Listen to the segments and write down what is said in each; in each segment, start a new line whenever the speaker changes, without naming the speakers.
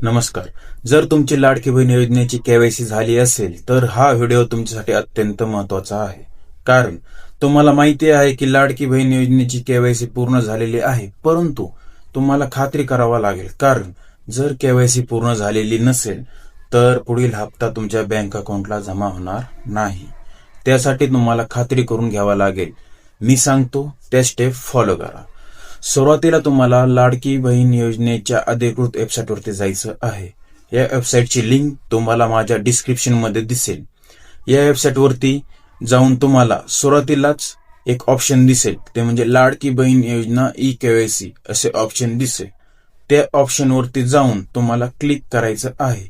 नमस्कार. जर तुमची लाडकी बहीण योजनेची केवायसी झाली असेल तर हा व्हिडिओ तुमच्यासाठी अत्यंत महत्वाचा आहे. कारण तुम्हाला माहिती आहे की लाडकी बहीण योजनेची केवायसी पूर्ण झालेली आहे, परंतु तुम्हाला खात्री करावा लागेल. कारण जर केवायसी पूर्ण झालेली नसेल तर पुढील हप्ता तुमच्या बँक अकाउंटला जमा होणार नाही. त्यासाठी तुम्हाला खात्री करून घ्यावा लागेल. मी सांगतो त्या स्टेप फॉलो करा. सुरुवातीला तुम्हाला लाडकी बहीण योजनेच्या अधिकृत वेबसाईटवरती जायचं आहे. या वेबसाईटची लिंक तुम्हाला माझ्या डिस्क्रिप्शन मध्ये दिसेल. या वेबसाईटवरती जाऊन तुम्हाला सुरुवातीलाच एक ऑप्शन दिसेल, ते म्हणजे लाडकी बहीण योजना ई केवायसी असे ऑप्शन दिसेल. त्या ऑप्शनवरती जाऊन तुम्हाला क्लिक करायचं आहे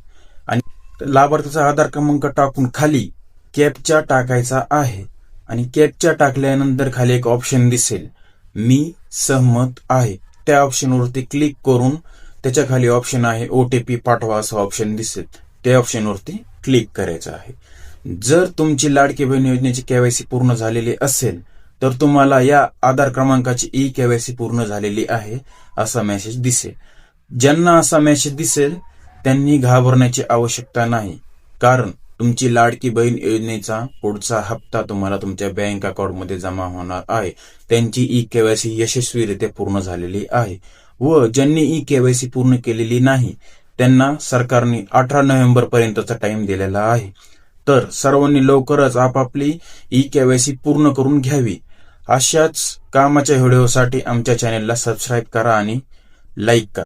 आणि लाभार्थीचा आधार क्रमांक टाकून खाली कॅप्चा टाकायचा आहे आणि कॅप्चा टाकल्यानंतर खाली एक ऑप्शन दिसेल, मी सहमत आहे. त्या ऑप्शनवरती क्लिक करून त्याच्या खाली ऑप्शन आहे ओटीपी पाठवा असं ऑप्शन दिसेल, त्या ऑप्शनवरती क्लिक करायचं आहे. जर तुमची लाडकी बहीण योजनेची केवायसी पूर्ण झालेली असेल तर तुम्हाला या आधार क्रमांकाची ई केवायसी पूर्ण झालेली आहे असा मेसेज दिसेल. ज्यांना असा मेसेज दिसेल त्यांनी घाबरण्याची आवश्यकता नाही, कारण तुमची लाडकी बहीण योजनेचा पुढचा हप्ता तुम्हाला तुमच्या बँक अकाउंटमध्ये जमा होणार आहे. त्यांची ई केवायसी यशस्वीरित्या पूर्ण झालेली आहे. व ज्यांनी ई केवायसी पूर्ण केलेली नाही त्यांना सरकारने 18 नोव्हेंबर पर्यंतचा टाइम दिलेला आहे. तर सर्वांनी लवकरच आपापली ई केवायसी पूर्ण करून घ्यावी. अशाच कामाच्या व्हिडिओसाठी आमच्या चॅनेलला सबस्क्राईब करा आणि लाईक करा.